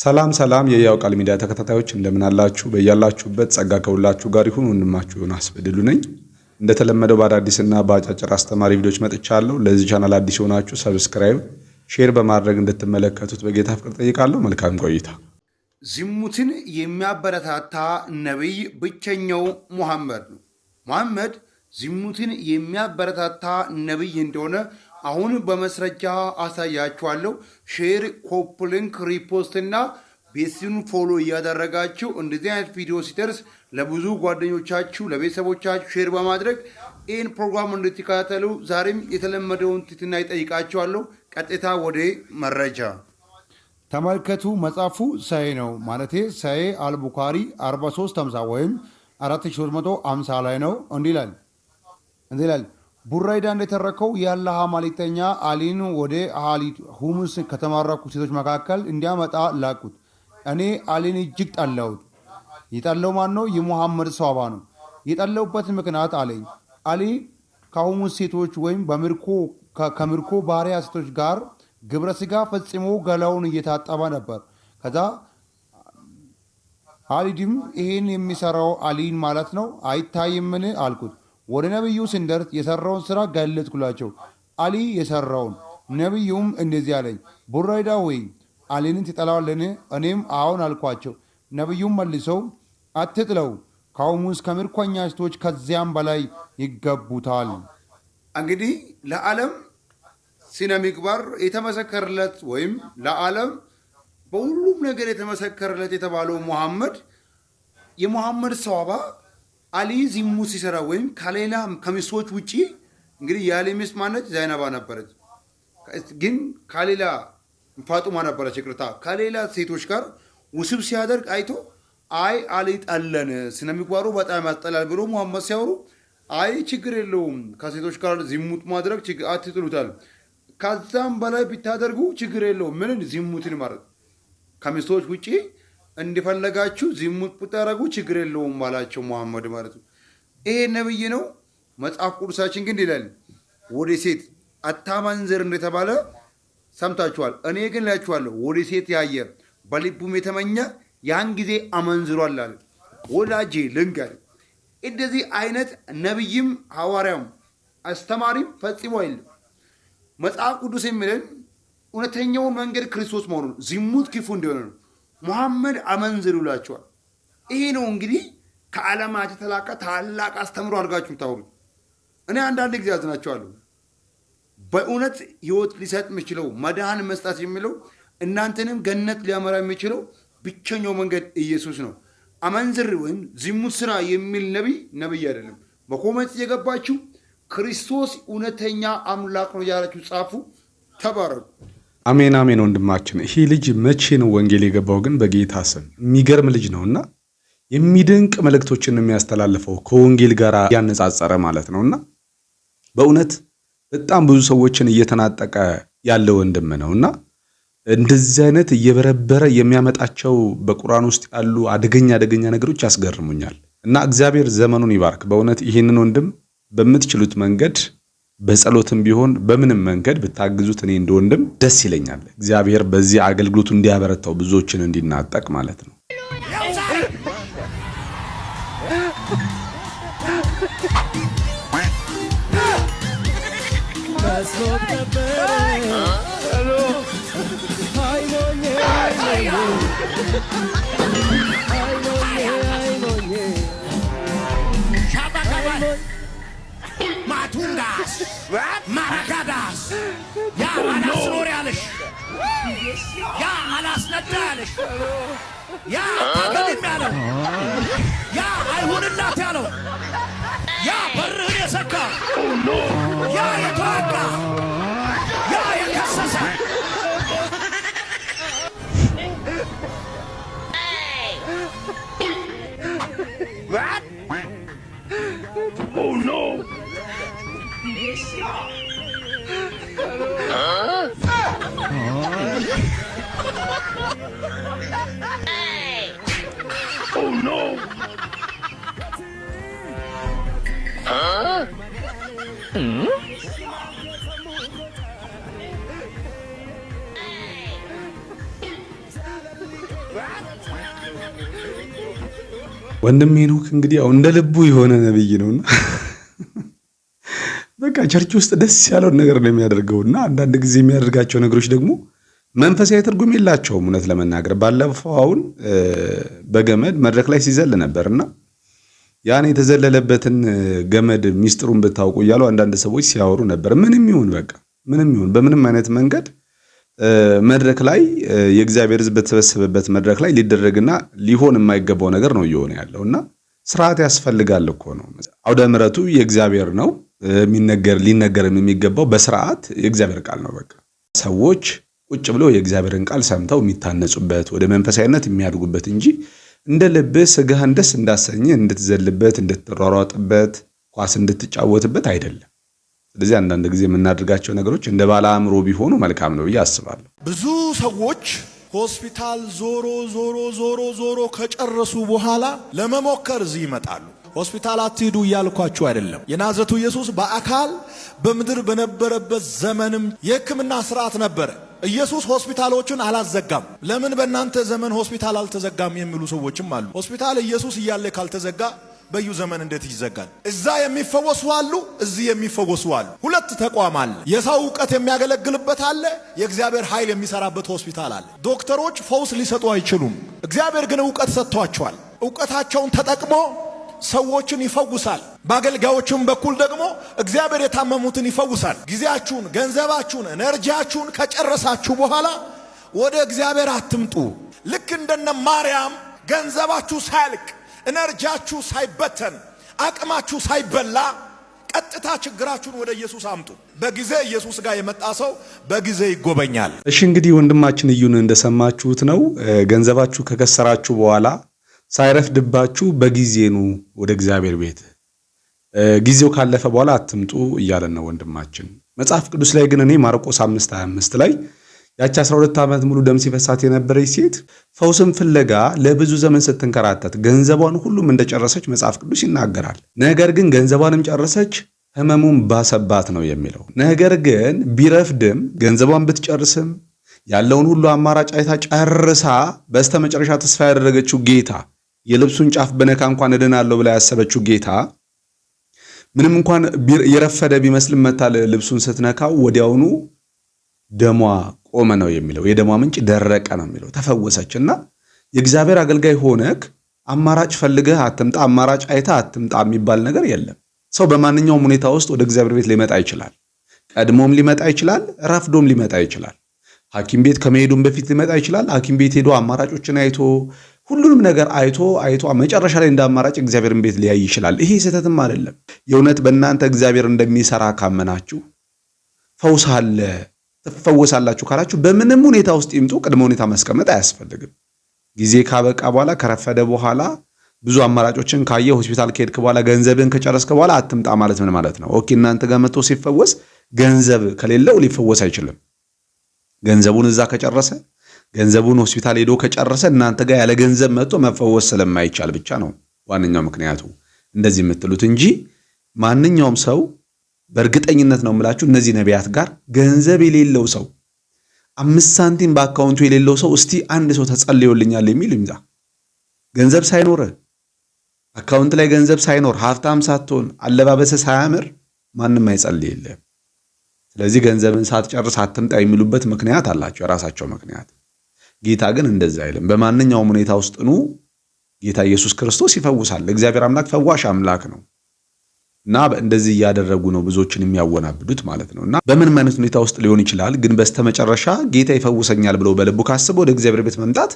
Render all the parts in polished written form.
ሰላም ሰላም የያው ቃል ሚዲያ ተከታታዮች እንደምን አላችሁ? በያላችሁበት ጸጋ ከሁላችሁ ጋር ይሁን። ወንድማችሁ ዮናስ በድሉ ነኝ። እንደተለመደው በአዳዲስና በአጫጭር አስተማሪ ቪዲዮዎች መጥቻለሁ። ለዚህ ቻናል አዲስ ሆናችሁ ሰብስክራይብ፣ ሼር በማድረግ እንድትመለከቱት በጌታ ፍቅር ጠይቃለሁ። መልካም ቆይታ። ዝሙትን የሚያበረታታ ነብይ ብቸኛው ሙሐመድ ነው። ሙሐመድ ዝሙትን የሚያበረታታ ነብይ እንደሆነ አሁን በመስረጃ አሳያችኋለሁ። ሼር፣ ኮፕሊንክ፣ ሪፖስት እና ቤቱን ፎሎ እያደረጋችሁ እንደዚህ አይነት ቪዲዮ ሲደርስ ለብዙ ጓደኞቻችሁ ለቤተሰቦቻችሁ ሼር በማድረግ ይህን ፕሮግራም እንድትከታተሉ ዛሬም የተለመደውን ትህትና ይጠይቃችኋለሁ። ቀጥታ ወደ መረጃ ተመልከቱ። መጽሐፉ ሳይ ነው ማለቴ ሳይ አልቡኻሪ 4350 ወይም 4350 ላይ ነው። እንዲህ ይላል ቡራይዳ እንደተረከው የአላህ መልእክተኛ አሊን ወደ ኻሊድ ሁሙስ ከተማረኩ ሴቶች መካከል እንዲያመጣ ላኩት። እኔ አሊን እጅግ ጠላሁት። የጠላው ማን ነው? የሙሐመድ ሷባ ነው። የጠላውበት ምክንያት አለኝ። አሊ ከሁሙስ ሴቶች ወይም ከምርኮ ባሪያ ሴቶች ጋር ግብረ ስጋ ፈጽሞ ገላውን እየታጠበ ነበር። ከዛ ኻሊድም ይህን የሚሰራው አሊን ማለት ነው አይታይምን አልኩት። ወደ ነብዩ ስንደርስ የሰራውን ስራ ገለጽኩላቸው፣ አሊ የሰራውን። ነብዩም እንደዚህ አለኝ፣ ቡራይዳ ወይ አሊንን ትጠላዋለን? እኔም አዎን አልኳቸው። ነብዩም መልሰው አትጥለው፣ ከሁሙስ ከምርኮኛ ሴቶች ከዚያም በላይ ይገቡታል። እንግዲህ ለዓለም ስነ ምግባር የተመሰከረለት ወይም ለዓለም በሁሉም ነገር የተመሰከረለት የተባለው ሙሐመድ የሙሐመድ ሰዋባ አሊ ዝሙት ሲሰራ ወይም ከሌላ ከሚስቶች ውጪ እንግዲህ የአሊ ሚስት ማነች? ዘይነባ ነበረች። ግን ከሌላ ፋጡማ ነበረች፣ ይቅርታ፣ ከሌላ ሴቶች ጋር ውስብ ሲያደርግ አይቶ አይ አሊ ጠለን ስነ ምግባሩ በጣም ያስጠላል ብሎ ሙሐመድ ሲያወሩ አይ ችግር የለውም ከሴቶች ጋር ዝሙት ማድረግ አትጥሉታል፣ ከዛም በላይ ቢታደርጉ ችግር የለውም። ምን ዝሙትን ማለት ከሚስቶች ውጪ እንዲፈለጋችሁ ዝሙት ብታደርጉ ችግር የለውም ማላቸው ሙሐመድ ማለት ነው። ይሄ ነብይ ነው። መጽሐፍ ቅዱሳችን ግን ይላል ወደ ሴት አታመንዝር እንደተባለ ሰምታችኋል። እኔ ግን እላችኋለሁ ወደ ሴት ያየ በልቡም የተመኘ ያን ጊዜ አመንዝሯል አለ። ወዳጄ ልንገር፣ እንደዚህ አይነት ነብይም ሐዋርያም አስተማሪም ፈጽሞ የለም። መጽሐፍ ቅዱስ የሚለን እውነተኛውን መንገድ ክርስቶስ መሆኑን፣ ዝሙት ክፉ እንደሆነ ነው። ሙሐመድ አመንዝር ይላቸዋል። ይሄ ነው እንግዲህ ከዓለማት የተላቀ ታላቅ አስተምሮ አድርጋችሁ ታወሩት። እኔ አንዳንድ ጊዜ አዝናቸዋለሁ። በእውነት ህይወት ሊሰጥ የሚችለው መድኃኒት መስጠት የሚለው እናንተንም ገነት ሊያመራ የሚችለው ብቸኛው መንገድ ኢየሱስ ነው። አመንዝር ወይም ዝሙት ስራ የሚል ነቢይ አይደለም። በኮሜንት እየገባችሁ ክርስቶስ እውነተኛ አምላክ ነው ያላችሁ ጻፉ። ተባረኩ። አሜን አሜን። ወንድማችን ይሄ ልጅ መቼ ነው ወንጌል የገባው? ግን በጌታ ስም የሚገርም ልጅ ነውና የሚደንቅ መልእክቶችን የሚያስተላልፈው ከወንጌል ጋር ያነጻጸረ ማለት ነውና በእውነት በጣም ብዙ ሰዎችን እየተናጠቀ ያለ ወንድም ነውና እንደዚህ አይነት እየበረበረ የሚያመጣቸው በቁርአን ውስጥ ያሉ አደገኛ ነገሮች ያስገርሙኛል። እና እግዚአብሔር ዘመኑን ይባርክ። በእውነት ይህንን ወንድም በምትችሉት መንገድ በጸሎትም ቢሆን በምንም መንገድ ብታግዙት እኔ እንደወንድም ደስ ይለኛል። እግዚአብሔር በዚህ አገልግሎቱ እንዲያበረታው ብዙዎችን እንዲናጠቅ ማለት ነው። ማቱንጋስ ማራጋዳስ ያ አላስኖር ያለሽ ያ አላስነዳ ያለሽ ያ ታገድም ያለው ያ አይሁንላት ያለው ያ በርህን የሰካ ያ የተዋጋ ያ የከሰሰ Oh no! Oh no! ወንድም ሄኖክ እንግዲህ ያው እንደ ልቡ የሆነ ነብይ ነውና በቃ ቸርች ውስጥ ደስ ያለውን ነገር ነው የሚያደርገውና አንዳንድ ጊዜ የሚያደርጋቸው ነገሮች ደግሞ መንፈሳዊ ትርጉም የላቸውም። እውነት ለመናገር ባለፈው አሁን በገመድ መድረክ ላይ ሲዘል ነበርና ያን የተዘለለበትን ገመድ ሚስጥሩን ብታውቁ እያሉ አንዳንድ ሰዎች ሲያወሩ ነበር። ምንም ይሁን በቃ ምንም ይሁን በምንም አይነት መንገድ መድረክ ላይ የእግዚአብሔር ሕዝብ በተሰበሰበበት መድረክ ላይ ሊደረግና ሊሆን የማይገባው ነገር ነው እየሆነ ያለውና ስርዓት ያስፈልጋል እኮ ነው። አውደ ምሕረቱ የእግዚአብሔር ነው ሊነገርም የሚገባው በስርዓት የእግዚአብሔር ቃል ነው። በቃ ሰዎች ቁጭ ብለው የእግዚአብሔርን ቃል ሰምተው የሚታነጹበት ወደ መንፈሳዊነት የሚያድጉበት እንጂ እንደ ልብህ ስጋህን ደስ እንዳሰኘ እንድትዘልበት እንድትሯሯጥበት ኳስ እንድትጫወትበት አይደለም። ስለዚህ አንዳንድ ጊዜ የምናደርጋቸው ነገሮች እንደ ባለ አእምሮ ቢሆኑ መልካም ነው ብዬ አስባለሁ። ብዙ ሰዎች ሆስፒታል ዞሮ ከጨረሱ በኋላ ለመሞከር እዚህ ይመጣሉ። ሆስፒታል አትሂዱ እያልኳችሁ አይደለም። የናዝሬቱ ኢየሱስ በአካል በምድር በነበረበት ዘመንም የሕክምና ስርዓት ነበረ። ኢየሱስ ሆስፒታሎችን አላዘጋም። ለምን በእናንተ ዘመን ሆስፒታል አልተዘጋም የሚሉ ሰዎችም አሉ። ሆስፒታል ኢየሱስ እያለ ካልተዘጋ በዩ ዘመን እንዴት ይዘጋል? እዛ የሚፈወሱ አሉ፣ እዚህ የሚፈወሱ አሉ። ሁለት ተቋም አለ። የሰው ዕውቀት የሚያገለግልበት አለ፣ የእግዚአብሔር ኃይል የሚሰራበት ሆስፒታል አለ። ዶክተሮች ፈውስ ሊሰጡ አይችሉም። እግዚአብሔር ግን ዕውቀት ሰጥቷቸዋል። ዕውቀታቸውን ተጠቅሞ ሰዎችን ይፈውሳል። በአገልጋዮችም በኩል ደግሞ እግዚአብሔር የታመሙትን ይፈውሳል። ጊዜያችሁን፣ ገንዘባችሁን፣ ኤነርጂያችሁን ከጨረሳችሁ በኋላ ወደ እግዚአብሔር አትምጡ። ልክ እንደነ ማርያም ገንዘባችሁ ሳያልቅ ኤነርጂያችሁ ሳይበተን አቅማችሁ ሳይበላ ቀጥታ ችግራችሁን ወደ ኢየሱስ አምጡ። በጊዜ ኢየሱስ ጋር የመጣ ሰው በጊዜ ይጎበኛል። እሺ እንግዲህ ወንድማችን እዩን እንደሰማችሁት ነው። ገንዘባችሁ ከከሰራችሁ በኋላ ሳይረፍድባችሁ በጊዜ ኑ ወደ እግዚአብሔር ቤት፣ ጊዜው ካለፈ በኋላ አትምጡ እያለን ነው ወንድማችን። መጽሐፍ ቅዱስ ላይ ግን እኔ ማርቆስ 5:25 ላይ ያቺ 12 ዓመት ሙሉ ደም ሲፈሳት የነበረች ሴት ፈውስን ፍለጋ ለብዙ ዘመን ስትንከራተት ገንዘቧን ሁሉም እንደጨረሰች መጽሐፍ ቅዱስ ይናገራል። ነገር ግን ገንዘቧንም ጨረሰች፣ ህመሙን ባሰባት ነው የሚለው። ነገር ግን ቢረፍድም ገንዘቧን ብትጨርስም ያለውን ሁሉ አማራጭ አይታ ጨርሳ በስተመጨረሻ ተስፋ ያደረገችው ጌታ፣ የልብሱን ጫፍ በነካ እንኳን እድናለሁ ብላ ያሰበችው ጌታ ምንም እንኳን የረፈደ ቢመስልም መታ ልብሱን ስትነካው ወዲያውኑ ደሟ ቆመ ነው የሚለው። የደሟ ምንጭ ደረቀ ነው የሚለው። ተፈወሰችና የእግዚአብሔር አገልጋይ ሆነክ አማራጭ ፈልገህ አትምጣ፣ አማራጭ አይታ አትምጣ የሚባል ነገር የለም። ሰው በማንኛውም ሁኔታ ውስጥ ወደ እግዚአብሔር ቤት ሊመጣ ይችላል። ቀድሞም ሊመጣ ይችላል፣ ረፍዶም ሊመጣ ይችላል። ሐኪም ቤት ከመሄዱም በፊት ሊመጣ ይችላል። ሐኪም ቤት ሄዶ አማራጮችን አይቶ ሁሉንም ነገር አይቶ መጨረሻ ላይ እንደ አማራጭ እግዚአብሔርን ቤት ሊያይ ይችላል። ይሄ ስህተትም አይደለም። የእውነት በእናንተ እግዚአብሔር እንደሚሰራ ካመናችሁ ፈውስ አለ ትፈወሳላችሁ ካላችሁ በምንም ሁኔታ ውስጥ ይምጡ፣ ቅድመ ሁኔታ ማስቀመጥ አያስፈልግም። ጊዜ ካበቃ በኋላ ከረፈደ በኋላ ብዙ አማራጮችን ካየ ሆስፒታል ከሄድክ በኋላ ገንዘብን ከጨረስክ በኋላ አትምጣ ማለት ምን ማለት ነው? ኦኬ እናንተ ጋር መጥቶ ሲፈወስ ገንዘብ ከሌለው ሊፈወስ አይችልም። ገንዘቡን እዛ ከጨረሰ ገንዘቡን ሆስፒታል ሄዶ ከጨረሰ እናንተ ጋር ያለ ገንዘብ መጥቶ መፈወስ ስለማይቻል ብቻ ነው ዋነኛው ምክንያቱ እንደዚህ የምትሉት እንጂ ማንኛውም ሰው በእርግጠኝነት ነው የምላችሁ እነዚህ ነቢያት ጋር ገንዘብ የሌለው ሰው 5 ሳንቲም በአካውንቱ የሌለው ሰው እስቲ አንድ ሰው ተጸልዮልኛል የሚል ይምጣ። ገንዘብ ሳይኖር አካውንት ላይ ገንዘብ ሳይኖር ሀብታም ሳትሆን አለባበሰ ሳያምር ማንም አይጸልይልህ። ስለዚህ ገንዘብን ሳትጨርስ አትምጣ የሚሉበት ምክንያት አላቸው፣ የራሳቸው ምክንያት። ጌታ ግን እንደዛ አይልም። በማንኛውም ሁኔታ ውስጥ ኑ፣ ጌታ ኢየሱስ ክርስቶስ ይፈውሳል። እግዚአብሔር አምላክ ፈዋሽ አምላክ ነው እና እንደዚህ እያደረጉ ነው ብዙዎችን የሚያወናብዱት ማለት ነው። እና በምን አይነት ሁኔታ ውስጥ ሊሆን ይችላል፣ ግን በስተመጨረሻ ጌታ ይፈውሰኛል ብለው በልቡ ካሰበው ወደ እግዚአብሔር ቤት መምጣት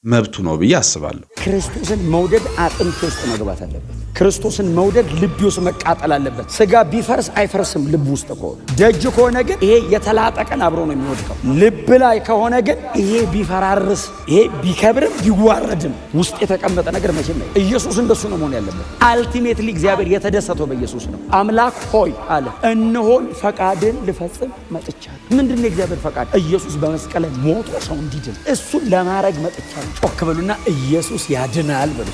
መብቱ ነው ብዬ አስባለሁ። ክርስቶስን መውደድ አጥንት ውስጥ መግባት አለበት። ክርስቶስን መውደድ ልብ ውስጥ መቃጠል አለበት። ስጋ ቢፈርስ አይፈርስም ልብ ውስጥ ከሆነ። ደጅ ከሆነ ግን ይሄ የተላጠ ቀን አብሮ ነው የሚወድቀው። ልብ ላይ ከሆነ ግን ይሄ ቢፈራርስ፣ ይሄ ቢከብርም ቢዋረድም ውስጥ የተቀመጠ ነገር መቼም ነው። ኢየሱስ እንደሱ ነው መሆን ያለበት። አልቲሜትሊ እግዚአብሔር የተደሰተው በኢየሱስ ነው። አምላክ ሆይ አለ እነሆኝ ፈቃድን ልፈጽም መጥቻለሁ። ምንድን ነው የእግዚአብሔር ፈቃድ? ኢየሱስ በመስቀል ላይ ሞቶ ሰው እንዲድን እሱን ለማድረግ መጥቻለሁ። ጮክ በሉና ኢየሱስ ያድናል በሉ።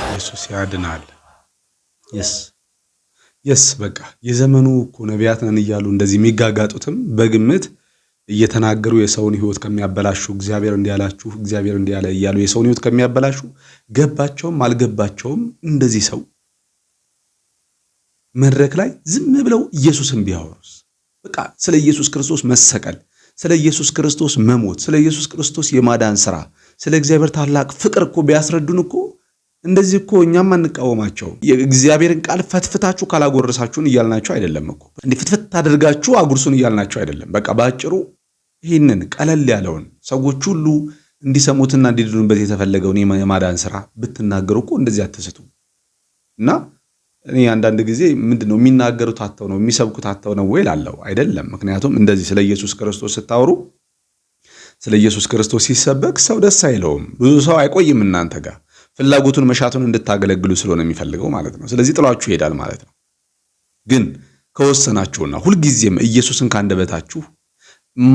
ኢየሱስ ያድናል። የስ በቃ የዘመኑ እኮ ነቢያት ነን እያሉ እንደዚህ የሚጋጋጡትም በግምት እየተናገሩ የሰውን ህይወት ከሚያበላሹ እግዚአብሔር እንዲያላችሁ እግዚአብሔር እንዲያለ እያሉ የሰውን ህይወት ከሚያበላሹ ገባቸውም አልገባቸውም እንደዚህ ሰው መድረክ ላይ ዝም ብለው ኢየሱስን ቢያወሩስ? በቃ ስለ ኢየሱስ ክርስቶስ መሰቀል፣ ስለ ኢየሱስ ክርስቶስ መሞት፣ ስለ ኢየሱስ ክርስቶስ የማዳን ሥራ፣ ስለ እግዚአብሔር ታላቅ ፍቅር እኮ ቢያስረዱን እኮ እንደዚህ እኮ እኛም አንቃወማቸው። የእግዚአብሔርን ቃል ፈትፍታችሁ ካላጎረሳችሁን እያልናቸው አይደለም እኮ። እንዴ ፍትፍት አድርጋችሁ አጉርሱን እያልናቸው አይደለም። በቃ ባጭሩ ይህንን ቀለል ያለውን ሰዎች ሁሉ እንዲሰሙትና እንዲድኑበት የተፈለገውን የማዳን ሥራ ብትናገሩ እኮ እንደዚህ አትስቱ። እና እኔ አንዳንድ ጊዜ ምንድነው የሚናገሩት አተው ነው የሚሰብኩት አተው ነው ወይ ላለው አይደለም። ምክንያቱም እንደዚህ ስለ ኢየሱስ ክርስቶስ ስታወሩ ስለ ኢየሱስ ክርስቶስ ሲሰበክ ሰው ደስ አይለውም። ብዙ ሰው አይቆይም እናንተ ጋር ፍላጎቱን መሻቱን እንድታገለግሉ ስለሆነ የሚፈልገው ማለት ነው። ስለዚህ ጥሏችሁ ይሄዳል ማለት ነው። ግን ከወሰናችሁና ሁልጊዜም ኢየሱስን ካንደበታችሁ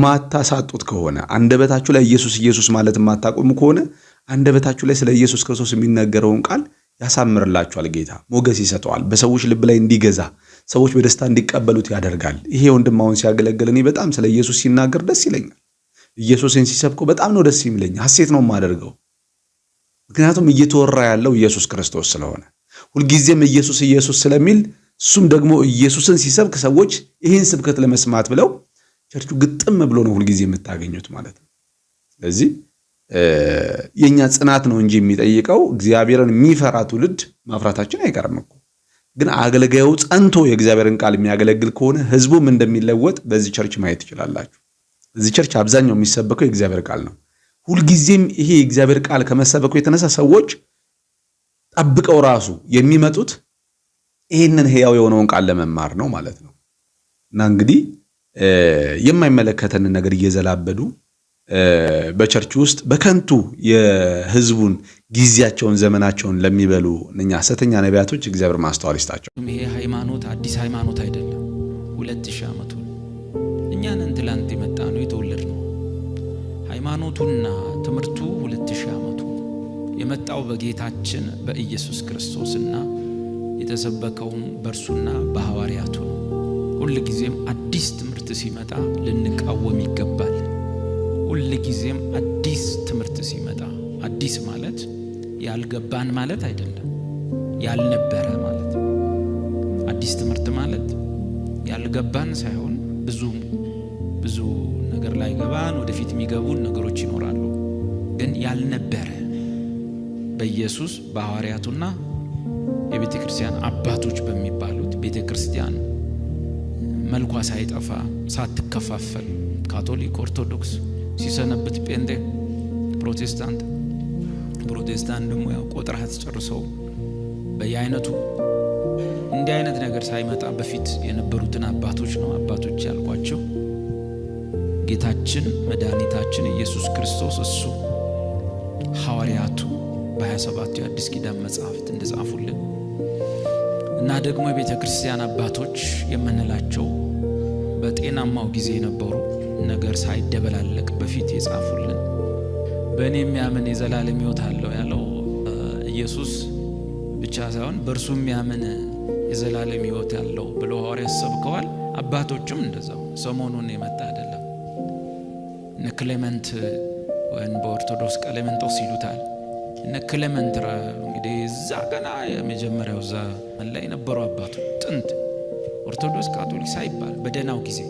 ማታሳጡት ከሆነ አንደበታችሁ ላይ ኢየሱስ ማለት ማታቆሙ ከሆነ አንደበታችሁ ላይ ስለ ኢየሱስ ክርስቶስ የሚነገረውን ቃል ያሳምርላችኋል። ጌታ ሞገስ ይሰጠዋል። በሰዎች ልብ ላይ እንዲገዛ ሰዎች በደስታ እንዲቀበሉት ያደርጋል። ይሄ ወንድማውን ሲያገለግል እኔ በጣም ስለ ኢየሱስ ሲናገር ደስ ይለኛል። ኢየሱስን ሲሰብከው በጣም ነው ደስ የሚለኝ፣ ሐሴት ነው የማደርገው። ምክንያቱም እየተወራ ያለው ኢየሱስ ክርስቶስ ስለሆነ ሁልጊዜም ኢየሱስ ስለሚል እሱም ደግሞ ኢየሱስን ሲሰብክ ሰዎች ይህን ስብከት ለመስማት ብለው ቸርቹ ግጥም ብሎ ነው ሁልጊዜ የምታገኙት ማለት ነው። ስለዚህ የኛ ጽናት ነው እንጂ የሚጠይቀው እግዚአብሔርን የሚፈራ ትውልድ ማፍራታችን አይቀርም እኮ። ግን አገልጋዩ ጸንቶ የእግዚአብሔርን ቃል የሚያገለግል ከሆነ ህዝቡም እንደሚለወጥ በዚህ ቸርች ማየት ትችላላችሁ። በዚህ ቸርች አብዛኛው የሚሰበከው የእግዚአብሔር ቃል ነው። ሁልጊዜም ይሄ የእግዚአብሔር ቃል ከመሰበከው የተነሳ ሰዎች ጠብቀው ራሱ የሚመጡት ይሄንን ሕያው የሆነውን ቃል ለመማር ነው ማለት ነው። እና እንግዲህ የማይመለከተንን ነገር እየዘላበዱ በቸርች ውስጥ በከንቱ የህዝቡን ጊዜያቸውን ዘመናቸውን ለሚበሉ እነኛ ሐሰተኛ ነቢያቶች እግዚአብሔር ማስተዋል ይስጣቸው። ይሄ ሃይማኖት አዲስ ሃይማኖት አይደለም። 2000 ዓመቱ እኛን ትላንት የመጣ ነው የተወለድ ነው። ሃይማኖቱና ትምህርቱ 2000 ዓመቱ የመጣው በጌታችን በኢየሱስ ክርስቶስና የተሰበከውም በእርሱና በሐዋርያቱ ነው። ሁል ጊዜም አዲስ ትምህርት ሲመጣ ልንቃወም ይገባል። ሁል ጊዜም አዲስ ትምህርት ሲመጣ አዲስ ማለት ያልገባን ማለት አይደለም፣ ያልነበረ ማለት። አዲስ ትምህርት ማለት ያልገባን ሳይሆን ብዙ ነገር ላይ ገባን ወደፊት የሚገቡን ነገሮች ይኖራሉ። ግን ያልነበረ በኢየሱስ በሐዋርያቱና የቤተ ክርስቲያን አባቶች በሚባሉት ቤተ ክርስቲያን መልኳ ሳይጠፋ ሳትከፋፈል ካቶሊክ፣ ኦርቶዶክስ ሲሰነብት ጴንጤ፣ ፕሮቴስታንት ደግሞ ያው ቆጥራት ጨርሰው በየአይነቱ እንዲህ አይነት ነገር ሳይመጣ በፊት የነበሩትን አባቶች ነው አባቶች ያልኳቸው። ጌታችን መድኃኒታችን ኢየሱስ ክርስቶስ እሱ ሐዋርያቱ በ27 የአዲስ ኪዳን መጽሐፍት እንደጻፉልን እና ደግሞ የቤተ ክርስቲያን አባቶች የምንላቸው በጤናማው ጊዜ የነበሩ ነገር ሳይደበላለቅ በፊት የጻፉልን በእኔ የሚያምን የዘላለም ሕይወት አለው ያለው ኢየሱስ ብቻ ሳይሆን በእርሱ የሚያምን የዘላለም ሕይወት ያለው ብለው ሐዋርያት ሰብከዋል። አባቶችም እንደዛው ሰሞኑን የመጣ አይደለም። እነ ክሌመንት ወይም በኦርቶዶክስ ቀሌመንጦስ ይሉታል። እነ ክሌመንት እንግዲህ እዛ ገና የመጀመሪያው እዛ ላይ የነበሩ አባቶች ጥንት ኦርቶዶክስ ካቶሊክ ሳይባል በደናው ጊዜ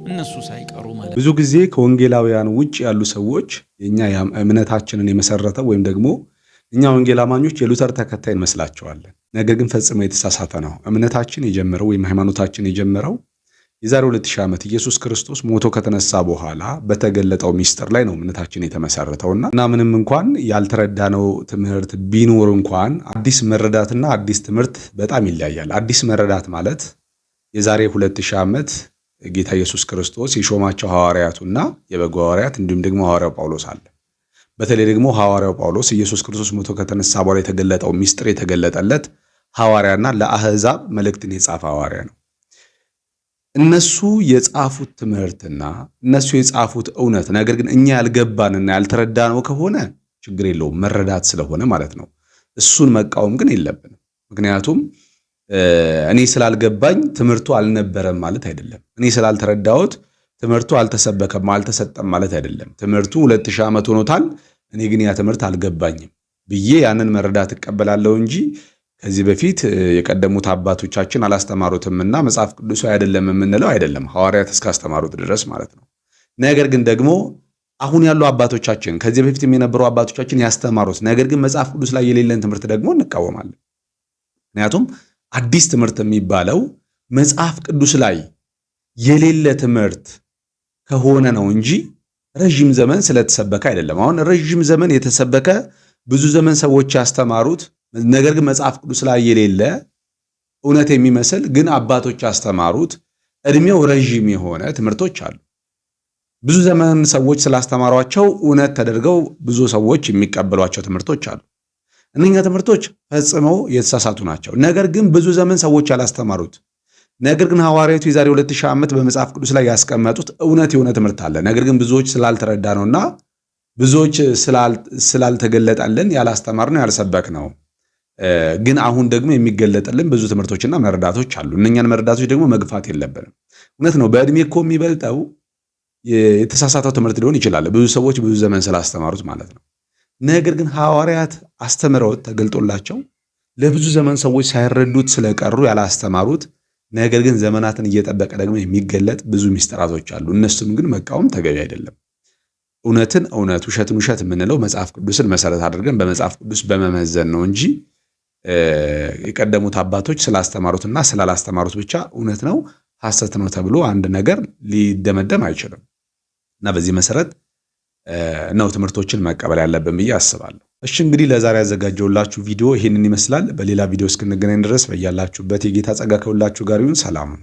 እነሱ ሳይቀሩ ማለት። ብዙ ጊዜ ከወንጌላውያን ውጭ ያሉ ሰዎች የኛ እምነታችንን የመሰረተው ወይም ደግሞ እኛ ወንጌል አማኞች የሉተር ተከታይ እንመስላቸዋለን። ነገር ግን ፈጽሞ የተሳሳተ ነው። እምነታችን የጀመረው ወይም ሃይማኖታችን የጀመረው የዛሬ 2000 ዓመት ኢየሱስ ክርስቶስ ሞቶ ከተነሳ በኋላ በተገለጠው ሚስጥር ላይ ነው እምነታችን የተመሰረተውና ምንም እንኳን ያልተረዳነው ትምህርት ቢኖር እንኳን አዲስ መረዳትና አዲስ ትምህርት በጣም ይለያያል። አዲስ መረዳት ማለት የዛሬ 2000 ዓመት ጌታ ኢየሱስ ክርስቶስ የሾማቸው ሐዋርያቱና የበጎ ሐዋርያት እንዲሁም ደግሞ ሐዋርያው ጳውሎስ አለ። በተለይ ደግሞ ሐዋርያው ጳውሎስ ኢየሱስ ክርስቶስ ሞቶ ከተነሳ በኋላ የተገለጠው ሚስጥር የተገለጠለት ሐዋርያና ለአሕዛብ መልእክትን የጻፈ ሐዋርያ ነው። እነሱ የጻፉት ትምህርትና እነሱ የጻፉት እውነት ነገር ግን እኛ ያልገባንና ያልተረዳነው ከሆነ ችግር የለውም፣ መረዳት ስለሆነ ማለት ነው። እሱን መቃወም ግን የለብንም። ምክንያቱም እኔ ስላልገባኝ ትምህርቱ አልነበረም ማለት አይደለም። እኔ ስላልተረዳሁት ትምህርቱ አልተሰበከም አልተሰጠም ማለት አይደለም። ትምህርቱ 2000 ዓመት ሆኖታል፣ እኔ ግን ያ ትምህርት አልገባኝም ብዬ ያንን መረዳት እቀበላለሁ እንጂ ከዚህ በፊት የቀደሙት አባቶቻችን አላስተማሩትምና መጽሐፍ ቅዱሳዊ አይደለም የምንለው አይደለም፣ ሐዋርያት እስካስተማሩት ድረስ ማለት ነው። ነገር ግን ደግሞ አሁን ያሉ አባቶቻችን ከዚህ በፊት የነበሩ አባቶቻችን ያስተማሩት ነገር ግን መጽሐፍ ቅዱስ ላይ የሌለን ትምህርት ደግሞ እንቃወማለን። ምክንያቱም አዲስ ትምህርት የሚባለው መጽሐፍ ቅዱስ ላይ የሌለ ትምህርት ከሆነ ነው እንጂ ረጅም ዘመን ስለተሰበከ አይደለም። አሁን ረጅም ዘመን የተሰበከ ብዙ ዘመን ሰዎች ያስተማሩት ነገር ግን መጽሐፍ ቅዱስ ላይ የሌለ እውነት የሚመስል ግን አባቶች ያስተማሩት እድሜው ረጅም የሆነ ትምህርቶች አሉ። ብዙ ዘመን ሰዎች ስላስተማሯቸው እውነት ተደርገው ብዙ ሰዎች የሚቀበሏቸው ትምህርቶች አሉ። እነኛ ትምህርቶች ፈጽመው የተሳሳቱ ናቸው። ነገር ግን ብዙ ዘመን ሰዎች ያላስተማሩት ነገር ግን ሐዋርያቱ የዛሬ 2000 ዓመት በመጽሐፍ ቅዱስ ላይ ያስቀመጡት እውነት የሆነ ትምህርት አለ። ነገር ግን ብዙዎች ስላልተረዳ ነውና ብዙዎች ስላልተገለጠልን ያላስተማርነው ያልሰበክነው ግን አሁን ደግሞ የሚገለጥልን ብዙ ትምህርቶችና መረዳቶች አሉ። እነኛን መረዳቶች ደግሞ መግፋት የለብንም። እውነት ነው፣ በእድሜ እኮ የሚበልጠው የተሳሳተው ትምህርት ሊሆን ይችላል፣ ብዙ ሰዎች ብዙ ዘመን ስላስተማሩት ማለት ነው። ነገር ግን ሐዋርያት አስተምረውት ተገልጦላቸው ለብዙ ዘመን ሰዎች ሳይረዱት ስለቀሩ ያላስተማሩት ነገር ግን ዘመናትን እየጠበቀ ደግሞ የሚገለጥ ብዙ ሚስጥራቶች አሉ። እነሱም ግን መቃወም ተገቢ አይደለም። እውነትን እውነት ውሸትን ውሸት የምንለው መጽሐፍ ቅዱስን መሰረት አድርገን በመጽሐፍ ቅዱስ በመመዘን ነው እንጂ የቀደሙት አባቶች ስላስተማሩትና ስላላስተማሩት ብቻ እውነት ነው ሐሰት ነው ተብሎ አንድ ነገር ሊደመደም አይችልም። እና በዚህ መሰረት ነው ትምህርቶችን መቀበል ያለብን ብዬ አስባለሁ። እሺ እንግዲህ ለዛሬ ያዘጋጀውላችሁ ቪዲዮ ይሄንን ይመስላል። በሌላ ቪዲዮ እስክንገናኝ ድረስ በያላችሁበት የጌታ ጸጋ ከሁላችሁ ጋር ይሁን። ሰላም ነው።